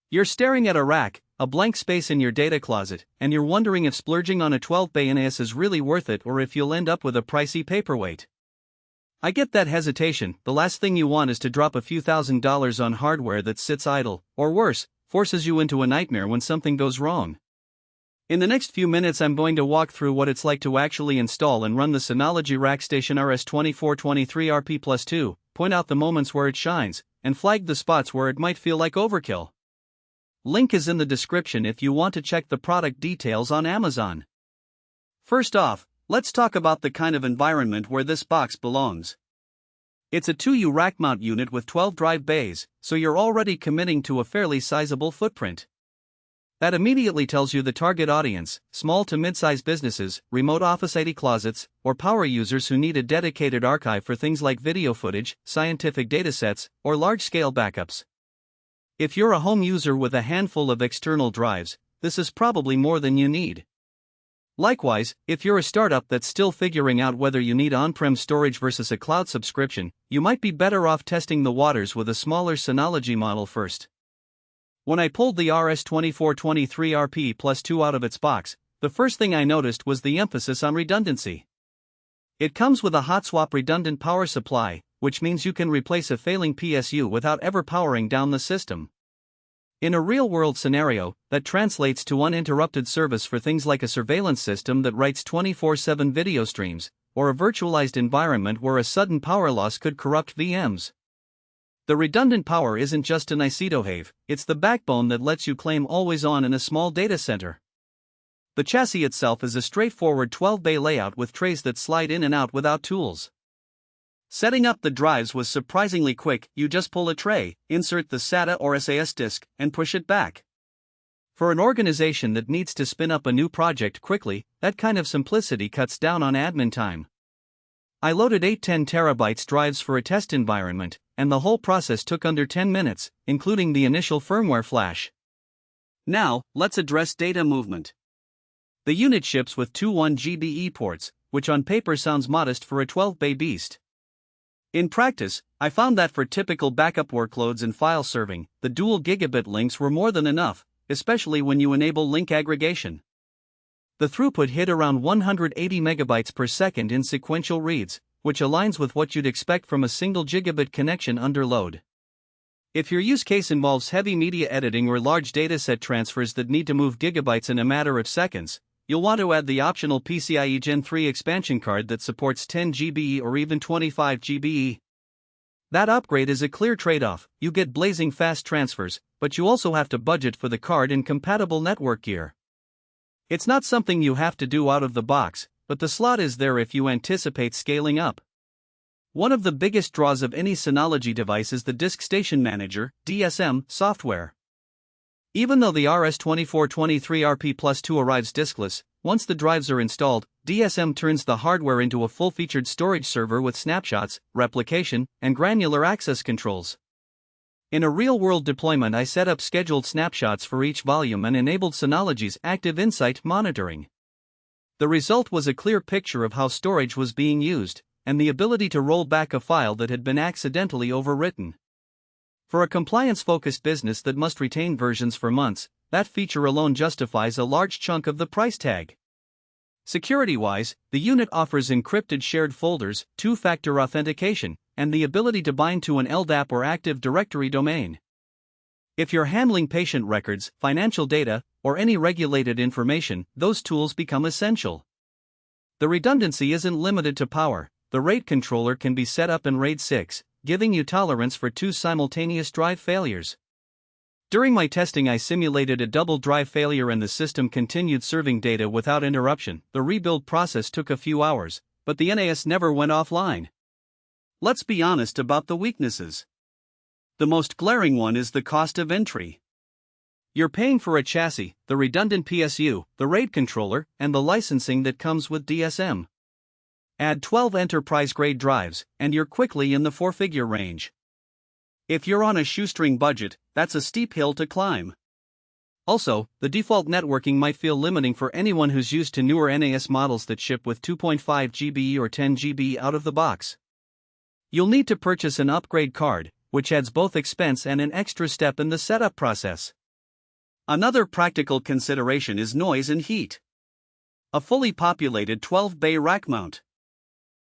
You're staring at a rack, a blank space in your data closet, and you're wondering if splurging on a 12-bay NAS is really worth it or if you'll end up with a pricey paperweight. I get that hesitation. The last thing you want is to drop a few $1,000s on hardware that sits idle, or worse, forces you into a nightmare when something goes wrong. In the next few minutes I'm going to walk through what it's like to actually install and run the Synology RackStation RS2423RP+II, point out the moments where it shines, and flag the spots where it might feel like overkill. Link is in the description if you want to check the product details on Amazon. First off, let's talk about the kind of environment where this box belongs. It's a 2U rack mount unit with 12 drive bays, so you're already committing to a fairly sizable footprint. That immediately tells you the target audience: small to mid-size businesses, remote office IT closets, or power users who need a dedicated archive for things like video footage, scientific datasets, or large-scale backups. If you're a home user with a handful of external drives, this is probably more than you need. Likewise, if you're a startup that's still figuring out whether you need on-prem storage versus a cloud subscription, you might be better off testing the waters with a smaller Synology model first. When I pulled the RS2423RP+II out of its box, the first thing I noticed was the emphasis on redundancy. It comes with a hot swap redundant power supply, which means you can replace a failing PSU without ever powering down the system. In a real-world scenario, that translates to uninterrupted service for things like a surveillance system that writes 24/7 video streams, or a virtualized environment where a sudden power loss could corrupt VMs. The redundant power isn't just a nice to have, it's the backbone that lets you claim always on in a small data center. The chassis itself is a straightforward 12-bay layout with trays that slide in and out without tools. Setting up the drives was surprisingly quick. You just pull a tray, insert the SATA or SAS disk, and push it back. For an organization that needs to spin up a new project quickly, that kind of simplicity cuts down on admin time. I loaded 8 10TB drives for a test environment, and the whole process took under 10 minutes, including the initial firmware flash. Now, let's address data movement. The unit ships with two 1GBE ports, which on paper sounds modest for a 12-bay beast. In practice, I found that for typical backup workloads and file serving, the dual gigabit links were more than enough, especially when you enable link aggregation. The throughput hit around 180 megabytes per second in sequential reads, which aligns with what you'd expect from a single gigabit connection under load. If your use case involves heavy media editing or large dataset transfers that need to move gigabytes in a matter of seconds, you'll want to add the optional PCIe Gen3 expansion card that supports 10 GBE or even 25 GBE. That upgrade is a clear trade-off. You get blazing fast transfers, but you also have to budget for the card and compatible network gear. It's not something you have to do out of the box, but the slot is there if you anticipate scaling up. One of the biggest draws of any Synology device is the Disk Station Manager (DSM) software. Even though the RS2423RP+II arrives diskless, once the drives are installed, DSM turns the hardware into a full-featured storage server with snapshots, replication, and granular access controls. In a real-world deployment, I set up scheduled snapshots for each volume and enabled Synology's Active Insight monitoring. The result was a clear picture of how storage was being used, and the ability to roll back a file that had been accidentally overwritten. For a compliance-focused business that must retain versions for months, that feature alone justifies a large chunk of the price tag. Security-wise, the unit offers encrypted shared folders, two-factor authentication, and the ability to bind to an LDAP or Active Directory domain. If you're handling patient records, financial data, or any regulated information, those tools become essential. The redundancy isn't limited to power. The RAID controller can be set up in RAID 6, giving you tolerance for 2 simultaneous drive failures. During my testing, I simulated a double drive failure and the system continued serving data without interruption. The rebuild process took a few hours, but the NAS never went offline. Let's be honest about the weaknesses. The most glaring one is the cost of entry. You're paying for a chassis, the redundant PSU, the RAID controller, and the licensing that comes with DSM. Add 12 enterprise-grade drives, and you're quickly in the 4-figure range. If you're on a shoestring budget, that's a steep hill to climb. Also, the default networking might feel limiting for anyone who's used to newer NAS models that ship with 2.5 GBE or 10 GBE out of the box. You'll need to purchase an upgrade card, which adds both expense and an extra step in the setup process. Another practical consideration is noise and heat. A fully populated 12-bay rack mount